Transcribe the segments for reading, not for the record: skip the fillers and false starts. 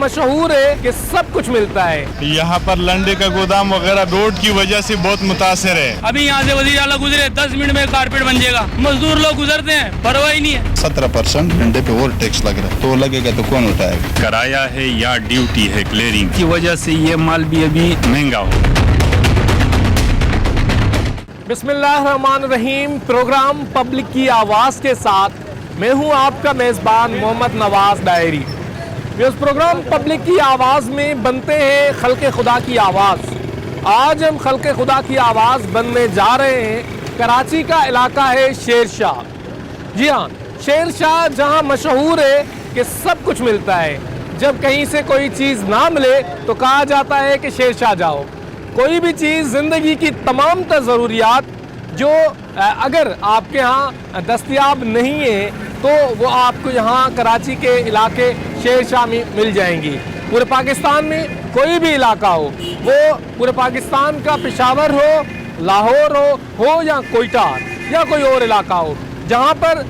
मशहूर है कि सब कुछ मिलता है। यहाँ पर लंडे का गोदाम वगैरह रोड की वजह से बहुत मुतासिर है। अभी यहाँ से वजीर आला गुजरे 10 मिनट में कारपेट बन जाएगा। मजदूर लोग गुजरते हैं, परवाह ही नहीं है। 17% लंडे पे और टैक्स लग रहा है, तो लगेगा तो कौन उठाएगा? किराया है या ड्यूटी है क्लियरिंग की वजह से ये माल भी अभी महंगा हो। बिस्मिल्लाहिर्रहमानिर्रहीम। प्रोग्राम पब्लिक की आवाज़ के साथ मैं हूं आपका मेज़बान मोहम्मद नवाज डायरी। इस प्रोग्राम पब्लिक की आवाज़ में बनते हैं खल्क़े खुदा की आवाज़। आज हम खल्क़े खुदा की आवाज़ बनने जा रहे हैं। कराची का इलाका है शेर शाह। जी हाँ, शेर शाह जहाँ मशहूर है कि सब कुछ मिलता है। जब कहीं से कोई चीज़ ना मिले तो कहा जाता है कि शेर शाह जाओ। कोई भी चीज़ ज़िंदगी की तमाम तर ज़रूरियात जो अगर आपके यहाँ दस्तयाब नहीं है तो वो आपको यहाँ कराची के इलाके शेर शाह में मिल जाएंगी। पूरे पाकिस्तान में कोई भी इलाका हो, वो पूरे पाकिस्तान का पेशावर हो, लाहौर हो या कोयटा या कोई और इलाका हो, जहाँ पर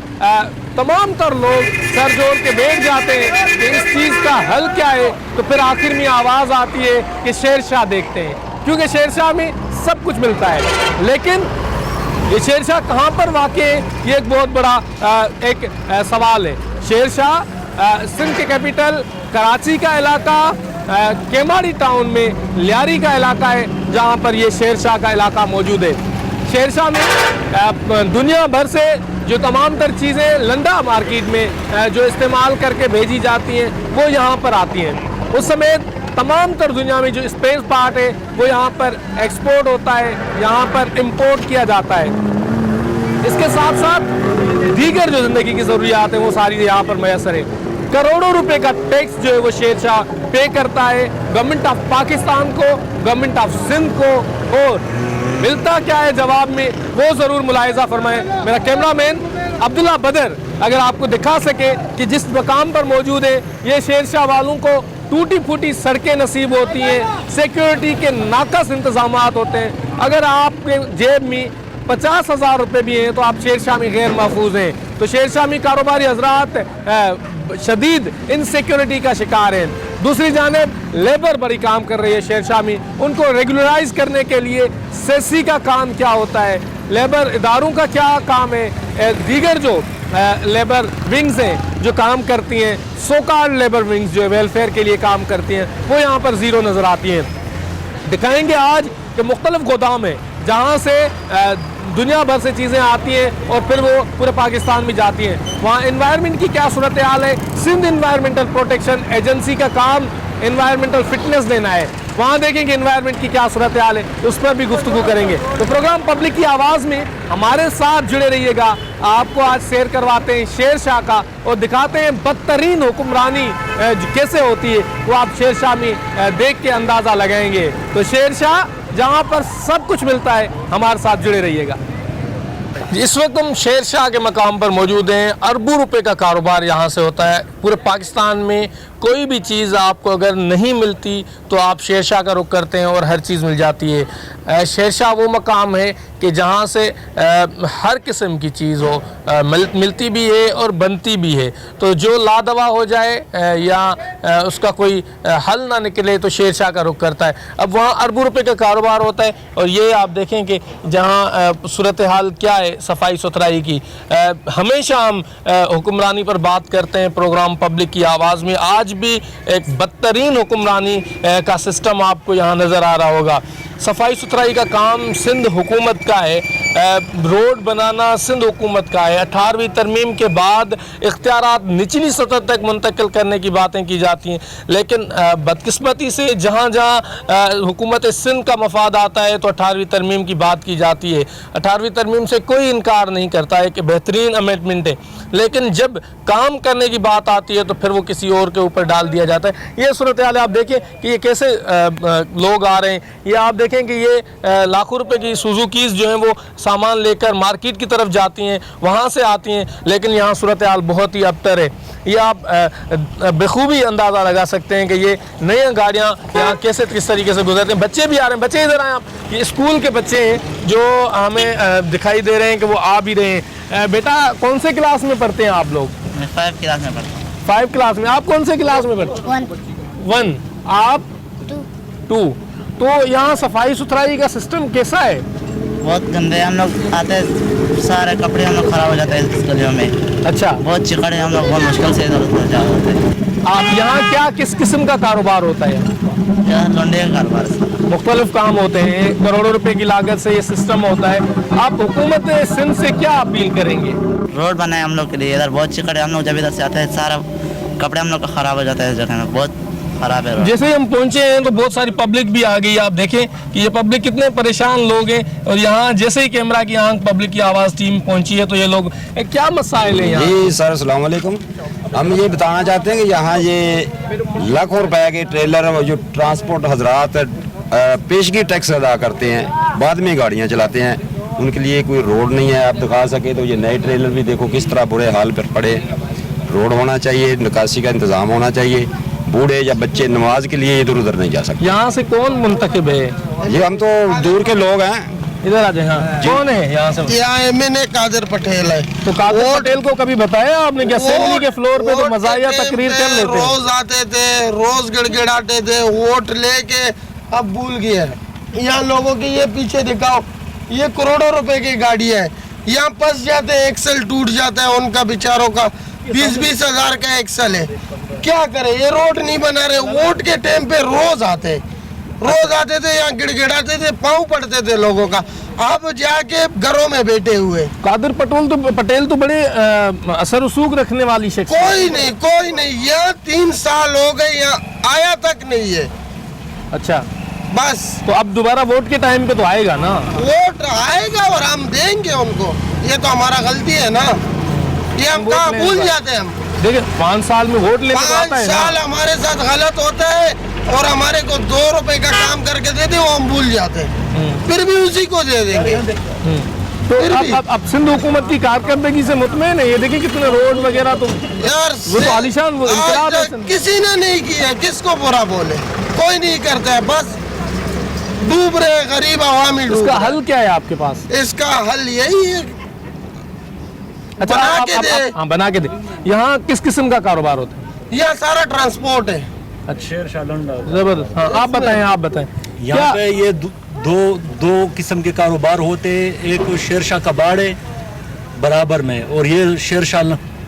तमाम तर लोग सर जोड़ के बैठ जाते हैं कि इस चीज़ का हल क्या है, तो फिर आखिर में आवाज़ आती है कि शेर शाह देखते हैं, क्योंकि शेर शाह में सब कुछ मिलता है। लेकिन ये शेर शाह कहाँ पर वाक़ई है, ये एक बहुत बड़ा एक सवाल है। शेर शाह सिंध के कैपिटल कराची का इलाका, केमाड़ी टाउन में लियारी का इलाका है, जहाँ पर ये शेर शाह का इलाका मौजूद है। शेर शाह में दुनिया भर से जो तमाम तर चीज़ें लंडा मार्केट में जो इस्तेमाल करके भेजी जाती हैं वो यहाँ पर आती हैं। उस समय तमाम तर दुनिया में जो स्पेस पार्ट है वो यहाँ पर एक्सपोर्ट होता है, यहाँ पर इंपोर्ट किया जाता है। इसके साथ साथ दीगर जो ज़िंदगी की ज़रूरियात हैं वो सारी यहाँ पर मैसर है। करोड़ों रुपए का टैक्स जो है वो शेर शाह पे करता है गवर्नमेंट ऑफ पाकिस्तान को, गवर्नमेंट ऑफ सिंध को, और मिलता क्या है जवाब में वो ज़रूर मुलाहिज़ा फरमाएं। मेरा कैमरामैन अब्दुल्ला बदर अगर आपको दिखा सके कि जिस मकाम पर मौजूद है, ये शेर शाह वालों को टूटी फूटी सड़कें नसीब होती हैं, सिक्योरिटी के नाकस इंतज़ामात होते हैं। अगर आपके जेब में 50,000 रुपये भी हैं तो आप शेर शाह में गैर महफूज हैं। तो शेर शाह में कारोबारी हजरात शदीद इनसिक्योरिटी का शिकार हैं। दूसरी जानिब लेबर बड़ी काम कर रही है शेर शाह में। उनको रेगुलराइज करने के लिए सेसी का काम क्या होता है, लेबर इदारों का क्या काम है, दीगर जो लेबर विंग्स हैं जो काम करती हैं, सो कॉल्ड लेबर विंग्स जो वेलफेयर के लिए काम करती हैं, वो यहाँ पर ज़ीरो नज़र आती हैं। दिखाएंगे आज कि मुख्तलिफ गोदाम है जहाँ से दुनिया भर से चीज़ें आती हैं और फिर वो पूरे पाकिस्तान में जाती हैं। वहाँ एनवायरनमेंट की क्या सूरत हाल है। सिंध एनवायरमेंटल प्रोटेक्शन एजेंसी का काम एनवायरमेंटल फिटनेस देना है, वहाँ देखेंगे एनवायरनमेंट की क्या सूरत हाल है, उस पर भी गुफ्तगू करेंगे। तो प्रोग्राम पब्लिक की आवाज़ में हमारे साथ जुड़े रहिएगा। आपको आज शेयर करवाते हैं शेर शाह का और दिखाते हैं बदतरीन हुक्मरानी कैसे होती है, वो आप शेर शाह में देख के अंदाज़ा लगाएंगे। तो शेर शाह जहाँ पर सब कुछ मिलता है, हमारे साथ जुड़े रहिएगा। इस वक्त हम शेर शाह के मकाम पर मौजूद हैं। अरबों रुपए का कारोबार यहाँ से होता है। पूरे पाकिस्तान में कोई भी चीज़ आपको अगर नहीं मिलती तो आप शेर शाह का रुख करते हैं और हर चीज़ मिल जाती है। शेर शाह वो मकाम है कि जहाँ से हर किस्म की चीज़ हो मिलती भी है और बनती भी है। तो जो लादवा हो जाए या उसका कोई हल ना निकले तो शेर शाह का रुख करता है। अब वहाँ अरबों रुपए का कारोबार होता है और ये आप देखें कि जहाँ सूरत हाल क्या है सफाई सुथराई की। हमेशा हम हुक्मरानी पर बात करते हैं प्रोग्राम पब्लिक की आवाज़ में। आज भी एक बदतरीन हुक्मरानी का सिस्टम आपको यहाँ नज़र आ रहा होगा। सफाई सुथराई का काम सिंध हुकूमत का है, रोड बनाना सिंध हुकूमत का है। 18वीं तरमीम के बाद इख्तियारात निचली सतह तक मुंतकिल करने की बातें की जाती हैं, लेकिन बदकिस्मती से जहाँ जहाँ हुकूमत सिंध का मफाद आता है तो 18वीं तरमीम की बात की जाती है। 18वीं तरमीम से कोई इनकार नहीं करता है कि बेहतरीन अमेंडमेंट है, लेकिन जब काम करने की बात आती है तो फिर वो किसी और के ऊपर डाल दिया जाता है। ये सूरत हाल है। आप देखें कि ये कैसे लोग आ रहे हैं। ये आप देखें कि ये लाखों रुपए की सुजुकीज़ जो हैं वो सामान लेकर मार्केट की तरफ जाती हैं, वहाँ से आती हैं, लेकिन यहाँ सूरत हाल बहुत ही अबतर है। ये आप बखूबी अंदाज़ा लगा सकते हैं कि ये नई गाड़ियाँ यहाँ कैसे किस तरीके से गुजरते हैं। बच्चे भी आ रहे हैं, बच्चे इधर आए आप, ये स्कूल के बच्चे हैं जो हमें दिखाई दे रहे हैं कि वो आ भी रहे हैं। बेटा कौन से क्लास में पढ़ते हैं आप लोग? मैं 5 क्लास में पढ़ता हूँ। 5 क्लास में। आप कौन से क्लास में पढ़ते हैं? 1, आप 2। तो यहाँ सफाई सुथराई का सिस्टम कैसा है? बहुत गंदे हम लोग आते हैं, सारे कपड़े हम लोग खराब हो जाते हैं इस गलियों में। अच्छा, बहुत चिकड़ है, हम लोग बहुत मुश्किल से इधर उधर जा होते हैं। आप यहाँ क्या किस किस्म का कारोबार होता है? यहाँ लौंडे का कारोबार है। मुख्तलिफ काम होते हैं, करोड़ों रुपए की लागत से ये सिस्टम होता है। आप हुकूमत सिंध से क्या अपील करेंगे? रोड बनाए हम लोग के लिए, इधर बहुत चिकड़ है, हम लोग जब इधर से आते हैं सारा कपड़े हम लोग का खराब हो जाता है इस जगह में, बहुत खराब है रोड। जैसे ही हम पहुंचे हैं तो बहुत सारी पब्लिक भी आ गई। आप देखें कि ये पब्लिक कितने परेशान लोग हैं, और यहाँ जैसे ही कैमरा की आंख पब्लिक की आवाज़ टीम पहुंची है तो ये लोग क्या मसाइल हैं यहाँ? जी सर, अस्सलाम वालेकुम। हम ये बताना चाहते हैं कि यहाँ ये लाखों रुपए के ट्रेलर जो ट्रांसपोर्ट हजरात पेशगी टैक्स अदा करते हैं, बाद में गाड़ियाँ चलाते हैं, उनके लिए कोई रोड नहीं है। आप दिखा सके तो ये नए ट्रेलर भी देखो किस तरह बुरे हाल पर पड़े। रोड होना चाहिए, निकासी का इंतज़ाम होना चाहिए। बूढ़े या बच्चे नमाज के लिए इधर उधर नहीं जा सकते। यहाँ से कौन मुंतखब है? ये हम तो दूर के लोग हैं। इधर आ जाए। हाँ, कौन है यहाँ से? यहाँ एमएनए कादर पटेल है। तो कादर पटेल को कभी बताया आपने क्या? असेंबली के फ्लोर पे तो मज़ाहिया तकरीर कर लेते हैं। रोज आते थे, रोज गिड़गिड़ाते थे, वोट लेके अब भूल गए। यहाँ लोगों के ये पीछे दिखाओ, ये करोड़ों रुपए की गाड़ी है, यहाँ फंस जाते हैं, एक्सल टूट जाता है उनका बेचारों का। 20-20 हजार का एक्सल है, क्या करे? ये रोड नहीं बना रहे। वोट के टाइम पे रोज आते थे, यहाँ गिड़गिड़ाते थे, पाँव पड़ते थे लोगों का। अब जाके घरों में बैठे हुए। कादर पटेल तो बड़े असर रसूख रखने वाली शख्स। कोई नहीं। यहाँ 3 साल हो गए, यहाँ आया तक नहीं है। अच्छा, बस तो अब दोबारा वोट के टाइम पे तो आएगा ना? वोट आएगा और हम देंगे उनको। ये तो हमारा गलती है ना, ये हम वोट कहाँ लेने भूल का। जाते हैं हम। देखिए 5 साल में वोट लेने को आता 5 है ना। साल हमारे साथ गलत होता है और हमारे को 2 रुपए का काम करके देते वो हम भूल जाते हैं, फिर भी उसी को दे देंगे। तो फिर भी। अब सिंध हुकूमत की कारकर्दगी से मुतमईन है? ये देखिए कितने रोड वगैरह तो यार वो तो आलीशान वो इनकलाब है आज सिंध। किसी ने नहीं किया, किसको बुरा बोले? कोई नहीं करता है, बस डूब रहे गरीब आवामी डूब इसका रहे। हल क्या है आपके पास? इसका हल यही है, अच्छा, बना के दे। हाँ, बना के दे। यहाँ किस किस्म का कारोबार होता है? यह सारा ट्रांसपोर्ट है। अच्छा, जबरदस्त। हाँ, आप बताएं। यहाँ पे ये दो किस्म के कारोबार होते हैं। एक शेरशाह कबाड़ है बराबर में, और ये शेरशाह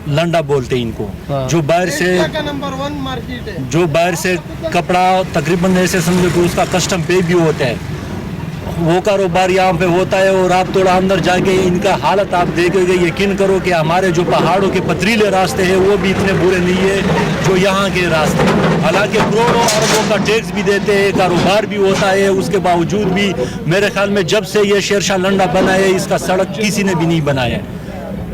लंडा बोलते हैं इनको। हाँ। जो बाहर से एशिया का नंबर 1 मार्केट है। जो बाहर से कपड़ा तकरीबन ऐसे समझो कि उसका कस्टम पे भी होता है, वो कारोबार यहाँ पे होता है। और आप थोड़ा अंदर जाके इनका हालत आप देखोगे, यकीन करो कि हमारे जो पहाड़ों के पथरीले रास्ते हैं वो भी इतने बुरे नहीं है जो यहाँ के रास्ते। हालांकि करोड़ों अरबों का टैक्स भी देते हैं, कारोबार भी होता है, उसके बावजूद भी मेरे ख्याल में जब से ये शेरशाह लंडा बना है इसका सड़क किसी ने भी नहीं बनाया,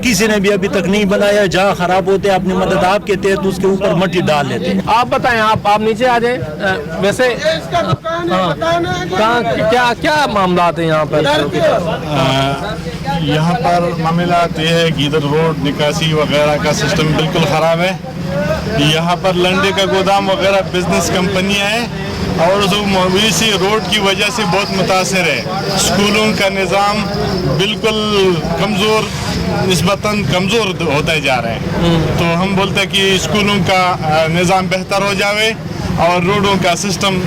किसी ने भी अभी तक नहीं बनाया। जहाँ खराब होते हैं अपनी मदद आपके तहत उसके ऊपर मट्टी डाल लेते हैं। आप बताएं, आप नीचे आ जाएं। वैसे ये इसका दुकान है, बताना है कहाँ क्या मामला है यहाँ पर? यहाँ पर मामला ये है कि इधर रोड निकासी वगैरह का सिस्टम बिल्कुल ख़राब है। यहाँ पर लंडे का गोदाम वगैरह बिजनेस कंपनियाँ हैं और उस मवेशी रोड की वजह से बहुत मुतासर है। स्कूलों का निज़ाम बिल्कुल कमज़ोर, निस्बतन कमज़ोर होता जा रहा है। तो हम बोलते हैं कि स्कूलों का निज़ाम बेहतर हो जाए और रोडों का सिस्टम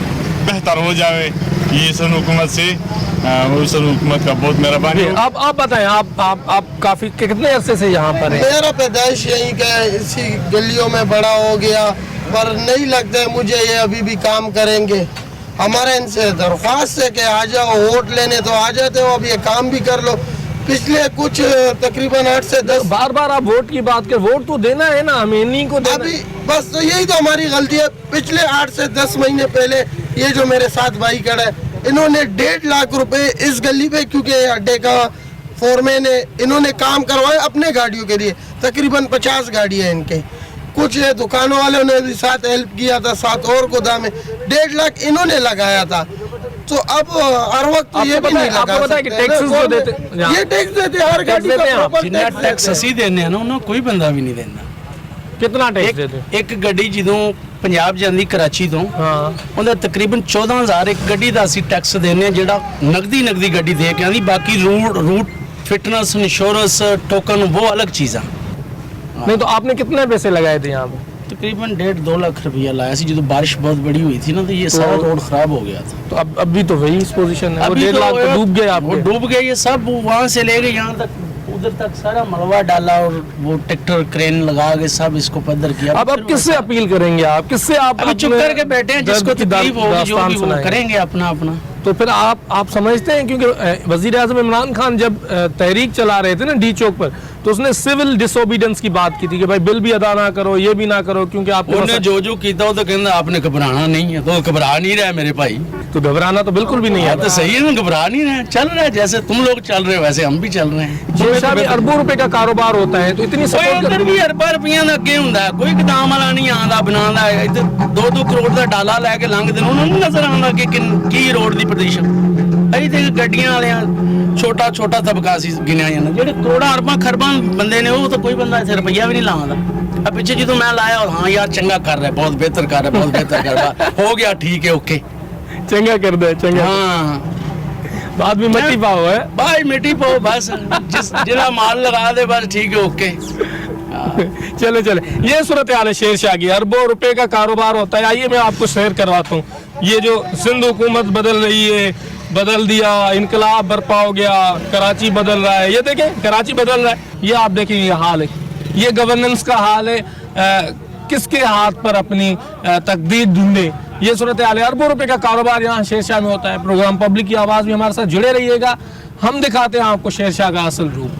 बेहतर हो जाए। ये सन हुकूमत से सन हुकूमत का बहुत मेहरबानी। आप बताएं, आप काफ़ी कितने अरसे से यहाँ पर हैं? मेरा पैदाइश यहीं का है, इसी गलियों में बड़ा हो गया, पर नहीं लगता है मुझे ये अभी भी काम करेंगे। हमारे इनसे दरख्वास्त है कि आ जाओ वोट लेने, तो आ जाते हो, अब ये काम भी कर लो। पिछले कुछ तकरीबन 8 से 10 बार आप वोट की बात कर, वोट तो देना है ना, हमें इन्हीं को देना। अभी बस तो यही तो हमारी गलती है। पिछले 8 से 10 महीने पहले ये जो मेरे साथ भाई खड़ा है, इन्होंने 1.5 लाख रुपए इस गली पे, क्योंकि अड्डे का फोरमैन है, इन्होंने काम करवाए अपने गाड़ियों के लिए। तकरीबन 50 गाड़ियाँ इनके। कुछ दुकानों वालों ने भी साथ हेल्प किया था, साथ और गोदाम में 1.5 लाख इन्होंने लगाया था। तो अब हर वक्त ये भी नहीं लगा सकते। ये टैक्स देते हर गाड़ी का जिन्ना टैक्स ਅਸੀਂ ਦੇਨੇ ਆ ਨਾ ਉਹਨਾਂ ਕੋਈ ਬੰਦਾ ਵੀ ਨਹੀਂ ਦਿੰਦਾ। कितना टैक्स देते? ਇੱਕ ਗੱਡੀ ਜਦੋਂ ਪੰਜਾਬ ਜਾਂਦੀ ਕਰਾਚੀ ਤੋਂ, ਹਾਂ, ਉਹਦਾ ਤਕਰੀਬਨ 14000 ਇੱਕ ਗੱਡੀ ਦਾ ਅਸੀਂ ਟੈਕਸ ਦਿੰਨੇ ਆ, ਜਿਹੜਾ ਨਗਦੀ ਗੱਡੀ ਦੇ ਕੇ ਆਂਦੀ। ਬਾਕੀ रूट फिटनेस इंश्योरेंस टोकन वो अलग चीज़ है। नहीं तो आपने कितने पैसे लगाए थे यहाँ पे? तकरीबन 1.5-2 लाख रुपया लाया सी, जो बारिश बहुत बड़ी हुई थी ना, तो ये सारा रोड खराब हो गया था। तो अब भी तो वही पोजीशन है, वो अभी 1.5 लाख तो डूब गए, वो डूब गए, ये सब वहाँ से ले गए यहाँ तक, उधर तक सारा मलबा डाला और वो ट्रैक्टर क्रेन लगा के सब इसको पद्धर किया। अब किससे अपील करेंगे आप, किससे आप अभी चुप करके बैठे हैं, जिसको तकलीफ होगी जो भी वो करेंगे अपना अपना। तो फिर आप समझते हैं, क्योंकि वजीर आज़म इमरान खान जब तहरीक चला रहे थे ना डी चौक पर, तो उसने सिविल डिसोबीडेंस की बात की थी कि भाई बिल भी अदा ना करो, ये भी ना करो, क्योंकि आपने जो कीता तो कहना आपने घबराना नहीं है, तो घबरा नहीं रहा मेरे भाई, तो घबराना तो बिल्कुल भी नहीं है, तो सही है ना, घबरा नहीं रहे, चल रहा है जैसे तुम लोग चल रहे हो वैसे हम भी चल रहे हैं। अरबों रुपए का कारोबार होता है, तो इतनी इधर भी अरबा रुपया का अगे होंगे, कोई गोदाम वाला नहीं आता बनाता, इधर 2-2 करोड़ का डाला लैके लंघते उन्होंने नजर आता कि रोड की पोजीशन अभी तक गड्डियां वाले छोटा छोटा तबका सी गिनिया जाना, जो करोड़ा अरबा खरबा बंदे ने वो तो कोई बंदा इसे रुपया भी नहीं लाता। अब पीछे जो मैं लाया और हाँ यार चंगा कर रहा है, बहुत बेहतर कर रहा है, बहुत बेहतर कर रहा है, हो गया ठीक है, ओके चंगा कर दे, चंगा, हाँ बाद में मिट्टी पाओ है भाई, मिट्टी पाओ बस, जिला माल लगा दे बस ठीक है, ओके। चले ये सूरत हाल है शेरशाह की, अरबों रुपए का कारोबार होता है। आइए मैं आपको शेयर करवाता हूँ, ये जो सिंध हुकूमत बदल रही है, बदल दिया, इनकलाब बर्पा हो गया, कराची बदल रहा है, ये देखें कराची बदल रहा है, ये आप देखें ये हाल है, ये गवर्नेंस का हाल है, किसके हाथ पर अपनी तकदीर ढूंढे, ये सूरत हाल है। अरबों रुपए का कारोबार यहाँ शेरशाह में होता है। प्रोग्राम पब्लिक की आवाज़ में हमारे साथ जुड़े रहिएगा, हम दिखाते हैं आपको शेरशाह का असल रूप।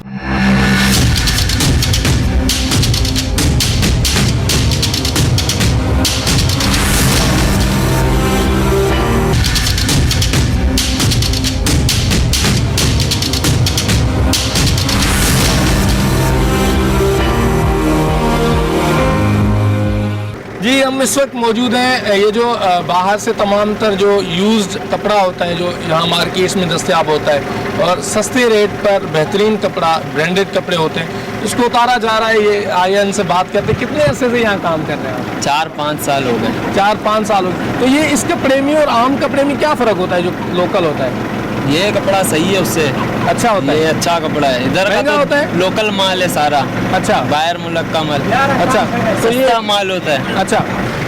जी हम इस वक्त मौजूद हैं, ये जो बाहर से तमाम तर जो यूज्ड कपड़ा होता है जो यहाँ मार्केट्स में दस्तयाब होता है और सस्ते रेट पर बेहतरीन कपड़ा, ब्रांडेड कपड़े होते हैं, उसको उतारा जा रहा है। ये आइए इनसे बात करते हैं, कितने अरसे से यहाँ काम कर रहे हैं आप? 4-5 साल हो गए। 4-5 साल हो गए। तो ये इस कपड़े में और आम कपड़े में क्या फ़र्क होता है जो लोकल होता है? ये कपड़ा सही है, उससे अच्छा होता है, ये अच्छा कपड़ा है, इधर का तो होता है, लोकल माल है सारा, अच्छा बाहर मुल्क का माल, अच्छा तो ये माल होता है। अच्छा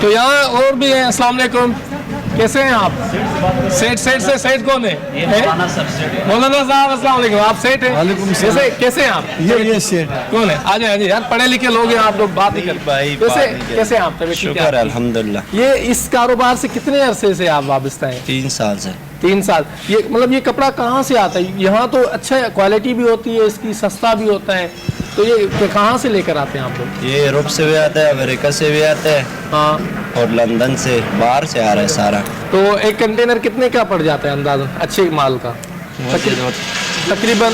तो यहाँ और भी है। अस्सलाम वालेकुम, कैसे हैं आप? सेठ से सेठ कौन है? मौलाना साहब अस्सलाम वालेकुम, आप सेठ हैं? कैसे हैं आप? ये सेठ कौन है? आ जाए यार, पढ़े लिखे लोग हैं आप लोग, बात ही कर भाई। कैसे हैं आप? शुक्र है अल्हम्दुलिल्लाह। ये इस कारोबार से कितने अरसे से आप वाबस्ता हैं? 3 साल से। 3 साल। ये मतलब ये कपड़ा कहाँ से आता है? यहाँ तो अच्छा क्वालिटी भी होती है इसकी, सस्ता भी होता है, तो ये कहाँ से लेकर आते हैं आप लोग? ये यूरोप से भी आता है, अमेरिका से भी आता है, हाँ, और लंदन से, बाहर से आ रहा है सारा। तो एक कंटेनर कितने का पड़ जाता है अंदाज़न अच्छे माल का? तकरीबन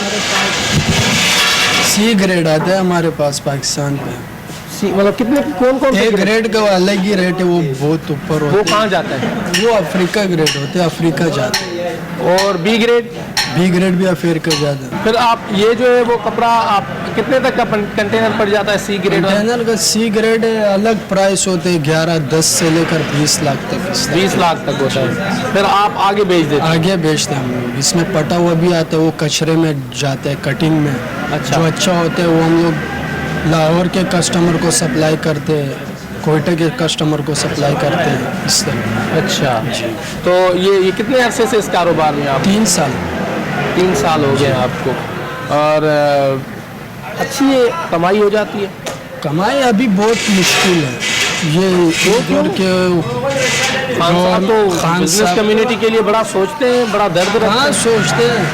C ग्रेड आता है हमारे पास पाकिस्तान पे। मतलब कितने, कौन से ग्रेड का अलग ही रेट है, वो बहुत ऊपर होता है। वो कहाँ जाता है? वो अफ्रीका ग्रेड होते हैं, अफ्रीका जाते हैं। और बी ग्रेड भी अफ्रीका जाता है। फिर आप ये जो है वो कपड़ा आप कितने तक का कंटेनर पड़ जाता है? सी ग्रेड कंटेनर का C ग्रेड अलग प्राइस होते हैं, 11-10 से लेकर 20 लाख तक। 20 लाख तक होता है। फिर आप आगे बेच देते? आगे बेचते हैं हम लोग। इसमें पटा हुआ भी आता है, वो कचरे में जाते हैं, कटिंग में। अच्छा, जो अच्छा होता है वो हम लोग लाहौर के कस्टमर को सप्लाई करते हैं, कोयटा के कस्टमर को सप्लाई करते हैं, इस तरह। अच्छा, तो ये कितने अरसे से इस कारोबार में आप? 3 साल। 3 साल हो गए आपको, और अच्छी कमाई हो जाती है? कमाई अभी बहुत मुश्किल है। ये इधर के बिजनेस कम्युनिटी के लिए बड़ा सोचते हैं, बड़ा दर्द हाँ सोचते हैं,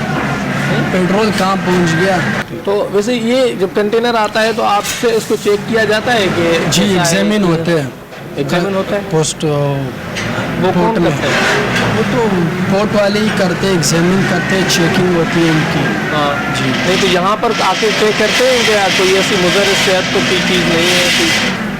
पेट्रोल कहाँ पहुँच गया। तो वैसे ये जब कंटेनर आता है तो आपसे इसको चेक किया जाता है कि? जी, एग्जामिन होते हैं। एग्जामिन होता है पोस्ट वो पोर्ट में? वो तो पोर्ट वाले ही करते हैं, एग्जामिन करते हैं, चेकिंग होती है इनकी। हाँ जी। नहीं तो यहाँ पर आके चेक करते हैं क्या कोई ऐसी मुज़र सेहत को कोई चीज़ नहीं है?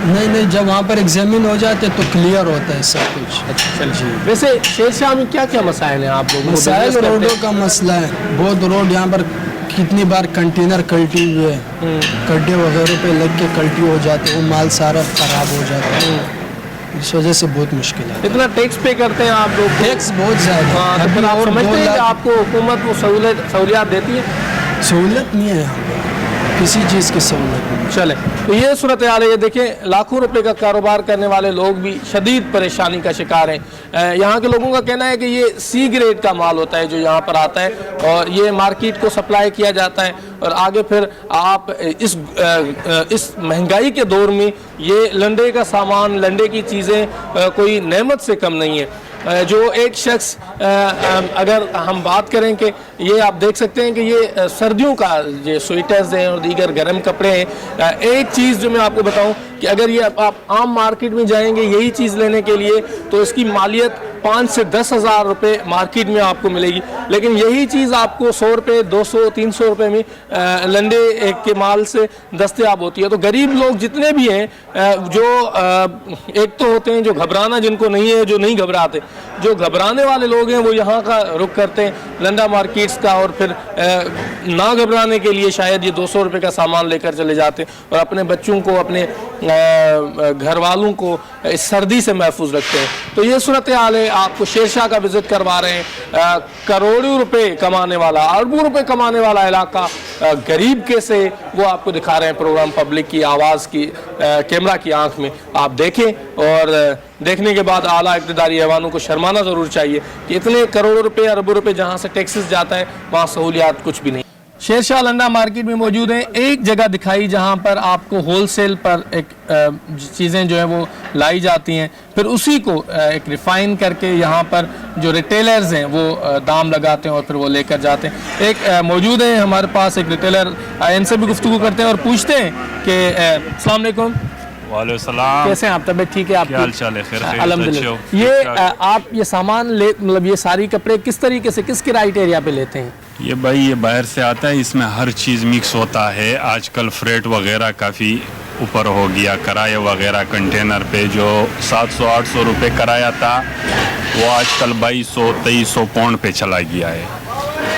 नहीं, जब वहाँ पर एग्जामिन हो जाते तो क्लियर होता है सब कुछ। अच्छा जी। वैसे शेरशाह में क्या क्या मसाइल हैं आप लोगों? मसाइल रोडों का मसला है, बहुत रोड यहाँ पर कितनी बार कंटेनर कल्टी हुए, गड्ढे वगैरह पे लग के कल्टी हो जाते, वो माल सारा खराब हो जाता है, इस वजह से बहुत मुश्किल है। इतना टैक्स पे करते हैं आप लोग? टैक्स बहुत ज़्यादा। अभी आप समझते हैं कि आपको हुकूमत वो सहूलियत देती है? सहूलियत नहीं है यहाँ पर। किसी चीज़ की सहूलत नहीं। चले, तो ये सूरत हाल है। ये देखें, लाखों रुपए का कारोबार करने वाले लोग भी शदीद परेशानी का शिकार हैं। यहाँ के लोगों का कहना है कि ये सी ग्रेड का माल होता है जो यहाँ पर आता है और ये मार्केट को सप्लाई किया जाता है और आगे फिर आप इस महंगाई के दौर में ये लंडे का सामान, लंडे की चीज़ें कोई नेमत से कम नहीं है। जो एक शख्स, अगर हम बात करें कि ये आप देख सकते हैं कि ये सर्दियों का ये स्वेटर्स हैं और दीगर गर्म कपड़े हैं। एक चीज़ जो मैं आपको बताऊं कि अगर ये आप आम मार्केट में जाएंगे यही चीज़ लेने के लिए तो इसकी मालियत 5 से 10 हज़ार रुपये मार्केट में आपको मिलेगी, लेकिन यही चीज़ आपको 100 रुपये, 200, 300 रुपये में लंडे के माल से दस्तयाब होती है। तो गरीब लोग जितने भी हैं, जो एक तो होते हैं जो घबराना जिनको नहीं है, जो नहीं घबराते, जो घबराने वाले लोग हैं वो यहाँ का रुख करते हैं लंडा मार्केट्स का और फिर ना घबराने के लिए शायद ये 200 रुपये का सामान लेकर चले जाते हैं और अपने बच्चों को, अपने घर वालों को इस सर्दी से महफूज रखते हैं। तो ये सूरत हाल है। आपको शेरशाह का विजिट करवा रहे हैं। करोड़ों रुपए कमाने वाला, अरबों रुपए कमाने वाला इलाका गरीब कैसे, वो आपको दिखा रहे हैं प्रोग्राम पब्लिक की आवाज़ की कैमरा की आंख में। आप देखें और देखने के बाद आला इक़्तिदारी ऐवानों को शर्माना ज़रूर चाहिए कि इतने करोड़ों रुपए, अरबों रुपए जहाँ से टैक्सेस जाता है वहाँ सहूलियात कुछ भी नहीं। शेरशाह लंडा मार्केट में मौजूद हैं। एक जगह दिखाई जहां पर आपको होलसेल पर एक चीज़ें जो है वो लाई जाती हैं, फिर उसी को एक रिफ़ाइन करके यहाँ पर जो रिटेलर्स हैं वो दाम लगाते हैं और फिर वो लेकर जाते हैं। एक मौजूद है हमारे पास एक रिटेलर, इनसे भी गुफ्तगू करते हैं और पूछते हैं कि अस्सलाम वालेकुम। वालेकुम सलाम। कैसे हैं आप? तबीयत ठीक है आपकी? क्या हाल चाल है? खैर अल्हम्दुलिल्लाह। ये आप ये सामान ले, मतलब ये सारी कपड़े किस तरीके से, किस क्राइटेरिया पे लेते हैं? ये भाई ये बाहर से आता है, इसमें हर चीज़ मिक्स होता है। आजकल फ्रेट वगैरह काफ़ी ऊपर हो गया, किराए वगैरह कंटेनर पे जो 700-800 रुपये किराया था वो आजकल 2200-2300 पाउंड पे चला गया है।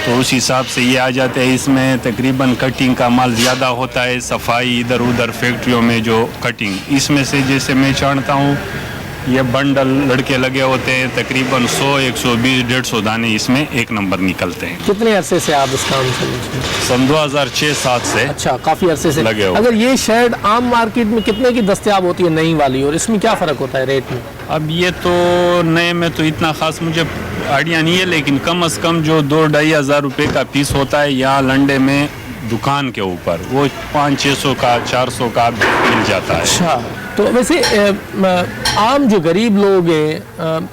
तो उस हिसाब से ये आ जाते हैं। इसमें तकरीबन कटिंग का माल ज़्यादा होता है, सफाई इधर उधर फैक्ट्रियों में जो कटिंग, इसमें से जैसे मैं जानता हूँ ये बंडल लड़के लगे होते हैं, तकरीबन 100, 120, 150 दाने इसमें एक नंबर निकलते हैं। कितने अरसे से आप इस काम से? सन 2006-07 से। अच्छा, काफ़ी अरसे से लगे हो। अगर ये शर्ट आम मार्केट में कितने की दस्तयाब होती है नई वाली, और इसमें क्या फ़र्क होता है रेट में? अब ये तो नए में तो इतना ख़ास मुझे आइडिया नहीं है, लेकिन कम से कम जो 2-2.5 हज़ार रुपये का पीस होता है यहाँ लंडे में दुकान के ऊपर वो 500-600 का, 400 का मिल जाता है। अच्छा, तो वैसे आम जो गरीब लोग हैं,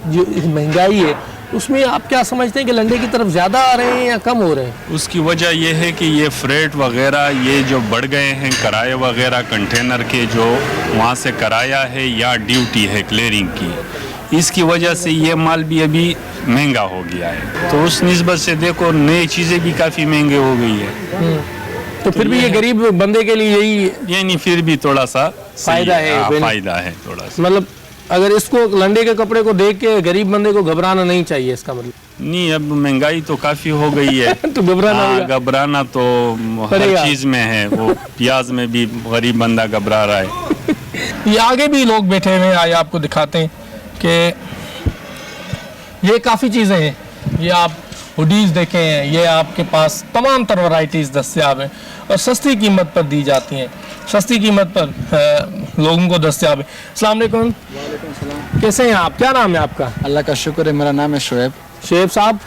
जो महंगाई है उसमें आप क्या समझते हैं कि लंडे की तरफ ज़्यादा आ रहे हैं या कम हो रहे हैं? उसकी वजह यह है कि ये फ्रेट वगैरह ये जो बढ़ गए हैं, किराए वगैरह कंटेनर के जो वहाँ से किराया है या ड्यूटी है क्लियरिंग की, इसकी वजह से ये माल भी अभी महंगा हो गया है। तो उस निस्बत से देखो नई चीज़ें भी काफ़ी महंगी हो गई है। तो फिर भी ये गरीब बंदे के लिए यही नहीं, फिर भी थोड़ा सा फायदा है। फायदा है थोड़ा सा। मतलब अगर इसको लंडे के कपड़े को देख के गरीब बंदे को घबराना नहीं चाहिए, इसका मतलब? नहीं, अब महंगाई तो काफी हो गई है तो घबराना तो हर चीज में है। वो प्याज में भी गरीब बंदा घबरा रहा है। ये आगे भी लोग बैठे हुए हैं, आइए आपको दिखाते हैं कि ये काफ़ी चीज़ें हैं। ये आप हुडीज़ देखें हैं, ये आपके पास तमाम तर वैराइटीज़ दस्तयाब हैं और सस्ती कीमत पर दी जाती हैं, सस्ती कीमत पर लोगों को दस्तयाब है। अस्सलाम वालेकुम। वालेकुम सलाम। कैसे हैं आप? क्या नाम है आपका? अल्लाह का शुक्र है, मेरा नाम है शुएब। शुएब साहब,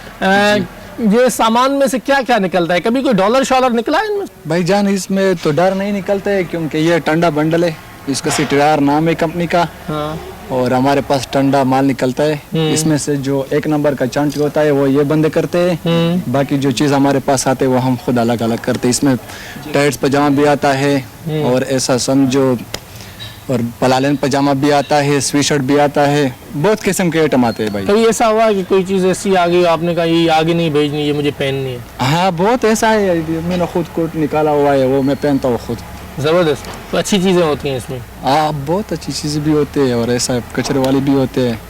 ये सामान में से क्या क्या निकलता है? कभी कोई डॉलर शॉलर निकला है इनमें? भाई जान, इसमें तो डर नहीं निकलता है क्योंकि ये टंडा बंडल है, इसका सिटीआर नाम है कंपनी का। हाँ। और हमारे पास टंडा माल निकलता है। इसमें से जो एक नंबर का चंट होता है वो ये बंदे करते हैं, बाकी जो चीज़ हमारे पास आते हैं वो हम खुद अलग अलग करते हैं। इसमें टाइट्स पजामा भी आता है और ऐसा समझो, और पलालन पजामा भी आता है, स्वी शर्ट भी आता है, बहुत किस्म के आइटम आते हैं भाई। कभी ऐसा हुआ कि कोई चीज़ ऐसी आ गई आपने कहा ये आगे नहीं भेजनी, ये मुझे पहननी है? हाँ, बहुत ऐसा है, मैंने खुद कोट निकाला हुआ है, वो मैं पहनता हूँ खुद। ज़बरदस्त। तो अच्छी चीज़ें होती हैं इसमें? हाँ, बहुत अच्छी चीज़ें भी होती है और ऐसा कचरे वाली भी होते हैं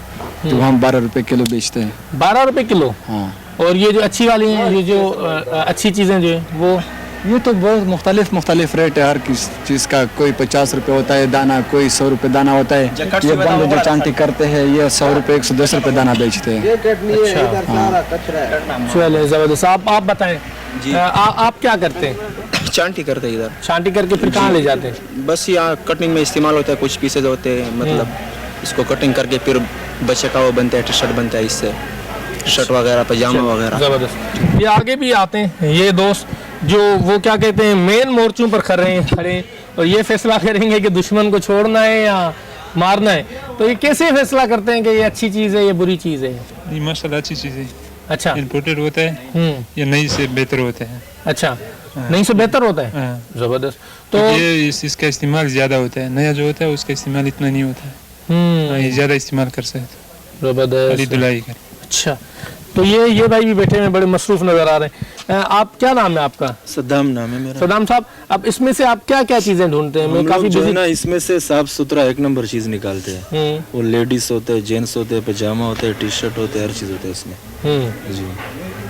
जो हम 12 रुपये किलो बेचते हैं। 12 रुपये किलो? हाँ। और ये जो अच्छी वाली हैं, ये जो अच्छी चीज़ें जो है वो? ये तो बहुत मुख्तलिफ रेट है हर किस चीज़ का। कोई 50 रुपये होता है दाना, कोई 100 रुपये दाना होता है। ये बंदे जो चांटी करते हैं ये 100 रुपये 110 रुपये दाना बेचते हैं। अच्छा, चलिए ज़बरदस्त। आप बताएं, आप क्या करते हैं? चांटी करते हैं इधर। छांटी करके फिर कहाँ ले जाते हैं? बस यहाँ कटिंग में इस्तेमाल होता है, कुछ पीसेज होते हैं, मतलब इसको कटिंग करके फिर बच्चे का वो बनता है, टी शर्ट बनता है, इससे शर्ट वगैरह पजामा वगैरह। ज़बरदस्त। ये आगे भी आते हैं ये दोस्त जो वो क्या कहते हैं मेन मोर्चों पर खड़े हैं और ये फैसला करेंगे कि दुश्मन को छोड़ना है या मारना है। तो ये कैसे फैसला करते हैं कि ये अच्छी चीज़ है, ये बुरी चीज़ है? ये माशाल्लाह अच्छी चीज़ है। अच्छा, इम्पोर्टेड होता है, ये नई से बेहतर होता है। अच्छा, नई से बेहतर होता है। ज़बरदस्त। तो ये इसका इस्तेमाल ज़्यादा होता है, नया जो होता है उसका इस्तेमाल इतना नहीं होता है, ये ज़्यादा इस्तेमाल कर सकते। ज़बरदस्त। धुलाई कर। अच्छा, तो ये भाई भी बैठे हैं, बड़े मसरूफ नज़र आ रहे हैं। आप क्या नाम है आपका? सद्दाम नाम है मेरा। सद्दाम साहब, अब इसमें से आप क्या क्या चीज़ें ढूंढते हैं? मैं काफ़ी जो है बिजी ना इसमें से साफ सुथरा एक नंबर चीज़ निकालते हैं। वो लेडीज होते हैं, जेंट्स होते हैं, पजामा होते हैं, टी शर्ट होते हैं, हर चीज़ होता है इसमें जी।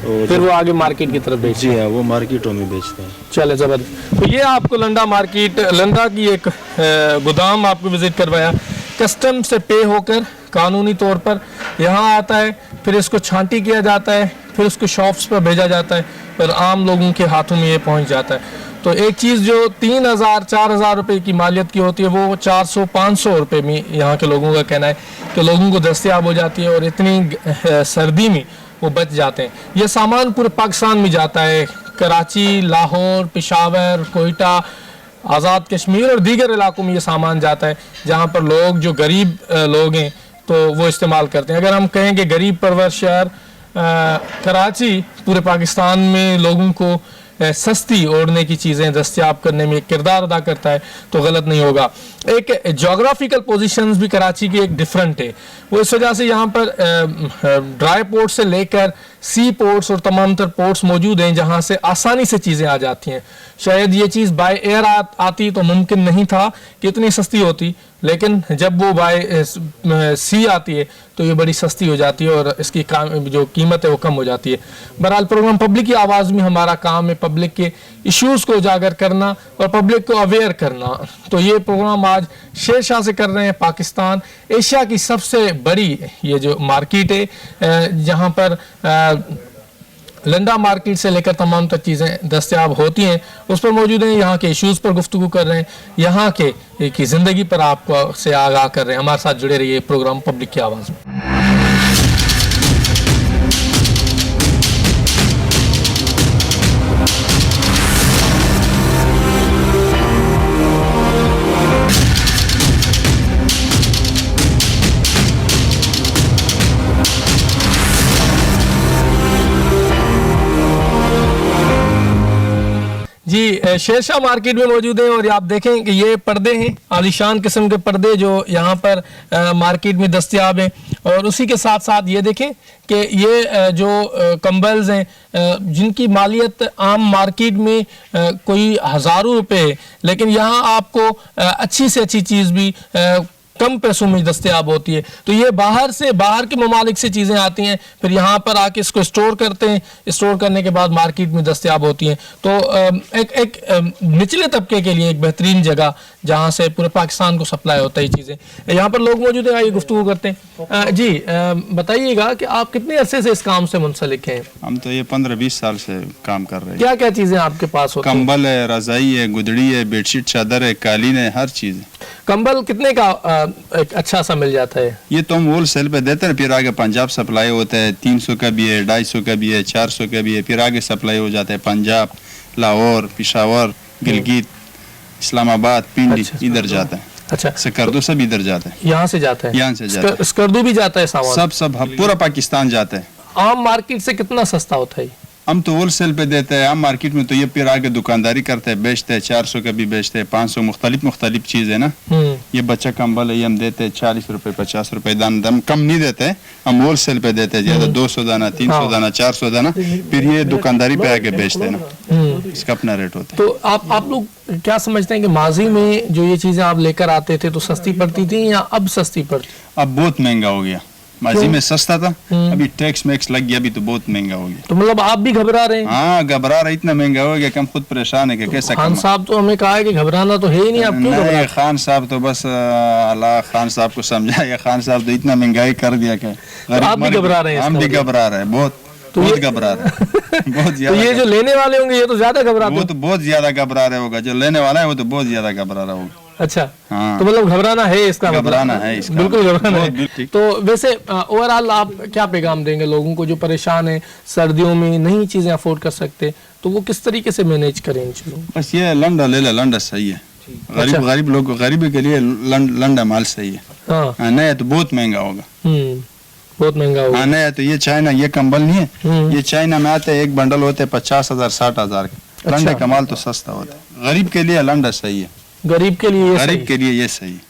और फिर वो आगे मार्केट की तरफ बेचते हैं। जी हाँ, वो मार्केटों में बेचते हैं। चले, ज़बरदस्त। तो ये आपको लंडा मार्केट, लंडा की एक गोदाम आपको विज़िट करवाया, कस्टम से पे होकर कानूनी तौर पर यहाँ आता है, फिर इसको छांटी किया जाता है, फिर उसको शॉप्स पर भेजा जाता है, फिर आम लोगों के हाथों में ये पहुँच जाता है। तो एक चीज़ जो 3,000-4,000 रुपए की मालियत की होती है वो 400-500 रुपए में यहाँ के लोगों का कहना है कि लोगों को दस्तयाब हो जाती है और इतनी सर्दी में वो बच जाते हैं। ये सामान पूरे पाकिस्तान में जाता है, कराची, लाहौर, पेशावर, कोयटा, आज़ाद कश्मीर और दीगर इलाकों में ये सामान जाता है जहाँ पर लोग जो गरीब लोग हैं तो वो इस्तेमाल करते हैं। अगर हम कहें कि गरीब परवर शहर कराची पूरे पाकिस्तान में लोगों को सस्ती ओढ़ने की चीज़ें दस्तयाब करने में किरदार अदा करता है तो गलत नहीं होगा। एक जोग्राफिकल पोजीशंस भी कराची की एक डिफरेंट है, वो इस वजह से यहाँ पर ड्राई पोर्ट से लेकर सी पोर्ट्स और तमाम तर पोर्ट्स मौजूद हैं जहाँ से आसानी से चीज़ें आ जाती हैं। शायद ये चीज़ बाय एयर आती तो मुमकिन नहीं था कि इतनी सस्ती होती, लेकिन जब वो बाय सी आती है तो ये बड़ी सस्ती हो जाती है और इसकी जो कीमत है वो कम हो जाती है। बहरहाल प्रोग्राम पब्लिक की आवाज़ में हमारा काम है पब्लिक के इश्यूज़ को उजागर करना और पब्लिक को अवेयर करना। तो ये प्रोग्राम आज शेरशाह से कर रहे हैं। पाकिस्तान एशिया की सबसे बड़ी ये जो मार्केट है जहाँ पर लंडा मार्केट से लेकर तमाम तक चीज़ें दस्तयाब होती हैं उस पर मौजूद हैं। यहाँ के इश्यूज़ पर गुफ्तगू कर रहे हैं, यहाँ के की ज़िंदगी पर आपको से आगाह कर रहे हैं। हमारे साथ जुड़े रहिए प्रोग्राम पब्लिक की आवाज़ में। जी, शेरशाह मार्केट में मौजूद हैं और आप देखें कि ये पर्दे हैं, आलीशान किस्म के पर्दे जो यहाँ पर मार्केट में दस्तयाब हैं। और उसी के साथ साथ ये देखें कि ये जो कंबल्स हैं जिनकी मालियत आम मार्केट में कोई हज़ारों रुपए है, लेकिन यहाँ आपको अच्छी से अच्छी चीज़ भी कम पैसों में दस्तयाब होती है। तो ये बाहर के ममालिक से चीज़ें आती हैं, फिर यहाँ पर आके इसको स्टोर करते हैं, स्टोर करने के बाद मार्केट में दस्तयाब होती हैं। तो एक निचले तबके के लिए एक बेहतरीन जगह जहाँ से पूरे पाकिस्तान को सप्लाई होता है ये चीज़ें। यहाँ पर लोग मौजूद हैं, आइए गुफ्तगू करते हैं। जी बताइएगा कि आप कितने अरसे से इस काम से मुंसलिक हैं? हम तो ये 15-20 साल से काम कर रहे हैं। क्या क्या चीज़ें आपके पास होती हैं? कंबल है, रज़ाई है, गुदड़ी है, बेडशीट चादर है, कालीन है, हर चीज़ है। कंबल कितने का एक अच्छा सा मिल जाता है? ये तो हम होल सेल पे देते हैं, फिर आगे पंजाब सप्लाई होता है, 300 का भी है, 250 का भी है, 400 का भी है, फिर आगे सप्लाई हो जाता है पंजाब, लाहौर, पेशावर, गिलगित, इस्लामाबाद, पिंडी, इधर जाता है। अच्छा, स्कर्दू सब इधर जाता है, यहाँ से जाता है, यहाँ से जाता है, स्कर्दू भी जाता है सामान, सब पूरा पाकिस्तान जाता है। आम मार्केट से कितना सस्ता होता है? हम तो होल सेल पे देते हैं, आम मार्केट में तो ये फिर आगे दुकानदारी करते हैं, बेचते हैं, 400 का भी बेचते हैं, 500, मुख्तलिफ चीज़ है ना। ये बच्चा कंबल है, ये हम देते हैं 40 रुपए, 50 रुपए दाना, हम कम नहीं देते हैं, हम होल सेल पे देते हैं ज़्यादा, 200 दाना, 300 दाना, 400 दाना, फिर ये दुकानदारी पे आके बेचते हैं ना, इसका अपना रेट होता है। तो आप लोग क्या समझते हैं कि माजी में जो ये चीज़ें आप लेकर आते थे तो सस्ती पड़ती थी या अब सस्ती पड़ती? अब बहुत महंगा हो गया। माजी में सस्ता था, अभी टैक्स मैक्स लग गया, अभी तो बहुत महंगा हो गया। तो मतलब आप भी घबरा रहे हैं? हाँ, घबरा रहे, इतना महंगा हो गया कि हम खुद परेशान है कि कैसे। खान साहब तो हमें कहा है कि घबराना तो है ही नहीं, आप क्यों घबरा रहे हैं? खान साहब तो बस अल्लाह खान साहब को समझाया, खान साहब तो इतना महंगाई कर दिया कि आप भी घबरा रहे हैं? हम भी घबरा रहे हैं बहुत। बहुत घबरा रहा है बहुत तो ज्यादा। ये जो लेने वाले होंगे ये तो ज्यादा घबराते वो तो बहुत ज्यादा घबरा रहा होगा, जो लेने वाला है वो तो बहुत ज्यादा घबरा रहा होगा। अच्छा, हाँ। तो मतलब घबराना है इसका मतलब? घबराना है इसका, बिल्कुल घबराना बहुत है। ठीक। तो वैसे ओवरऑल आप क्या पैगाम देंगे लोगों को जो परेशान है, सर्दियों में नहीं चीजें अफोर्ड कर सकते, तो वो किस तरीके से मैनेज करें इन चीजों? बस ये लंडा ले ले, लंडा सही है। गरीब गरीब लोग को, गरीबी के लिए लंडा माल सही है। हाँ, नहीं तो बहुत महंगा होगा। बहुत महंगा होगा। नहीं तो ये चाइना, ये कंबल नहीं है, ये चाइना में आते हैं, एक बंडल होते हैं 50,000 60,000 के। लंडे का माल तो सस्ता होता है। गरीब के लिए लंडा सही है, गरीब के लिए गरीब के लिए ये सही है।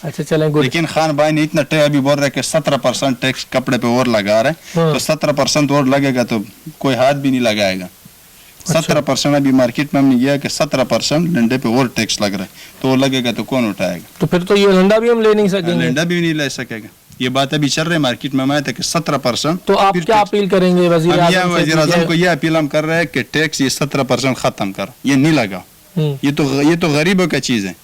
अच्छा चलें, गुड। लेकिन खान भाई ने इतना अभी बोल रहे कि 17% टैक्स कपड़े पे और लगा रहे हैं, तो 17% और लगेगा तो कोई हाथ भी नहीं लगाएगा। 17% अभी मार्केट में हमने ये है कि 17% लंडे पे और टैक्स लग रहा है, तो वो लगेगा तो कौन उठाएगा? तो फिर तो ये लंडा भी हम ले नहीं सकेंगे। लंडा भी नहीं ले सकेगा। ये बात अभी चल रही है मार्केट में, मैं कि 17%। तो आप क्या अपील करेंगे वजीर आजम को? ये अपील हम कर रहे हैं कि टैक्स ये 17% खत्म कर, ये नहीं लगाओ। ये तो गरीबों का चीज है,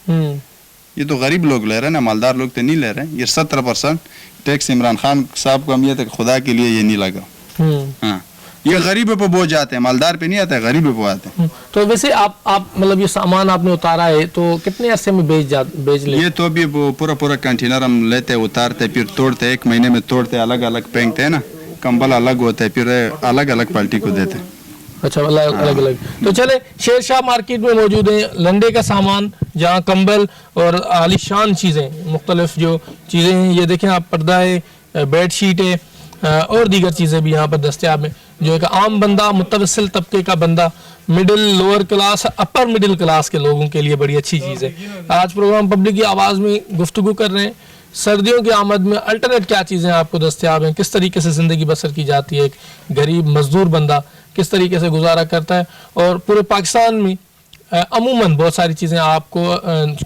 ये तो गरीब लोग ले रहे हैं ना, मालदार लोग तो नहीं ले रहे हैं। ये 17% टैक्स इमरान खान साहब को हम ये तक खुदा के लिए ये नहीं लगाओ। हाँ, ये गरीबों पे बोझ जाते हैं, मालदार पे नहीं आते हैं, गरीबों पे आते हैं। तो वैसे आप मतलब ये सामान आपने उतारा है तो कितने अरसे में बेच ले? ये तो अभी पूरा कंटेनर हम लेते हैं, उतारते फिर तोड़ते, 1 महीने में तोड़ते, अलग अलग फेंकते हैं ना, कंबल अलग होता है, फिर अलग अलग पार्टी को देते हैं। अच्छा, अलग अलग। तो चले, शेरशाह मार्केट में मौजूद है लंडे का सामान, जहाँ कंबल और आलीशान चीज़ें, मुख्तलिफ जो चीज़ें हैं, ये देखें आप, पर्दा है, बेड शीट है और दीगर चीज़ें भी यहाँ पर दस्तियाब हैं, जो एक आम बंदा, मुतवस्सिल तबके का बंदा, middle, lower class, upper middle class के लोगों के लिए बड़ी अच्छी चीज़ है। आज प्रोग्राम पब्लिक की आवाज़ में गुफ्तगू कर रहे हैं, सर्दियों की आमद में अल्टरनेट क्या चीज़ें आपको दस्तियाब हैं, किस तरीके से ज़िंदगी बसर की जाती है, एक गरीब मजदूर बंदा किस तरीके से गुजारा करता है, और पूरे पाकिस्तान में अमूमन बहुत सारी चीज़ें आपको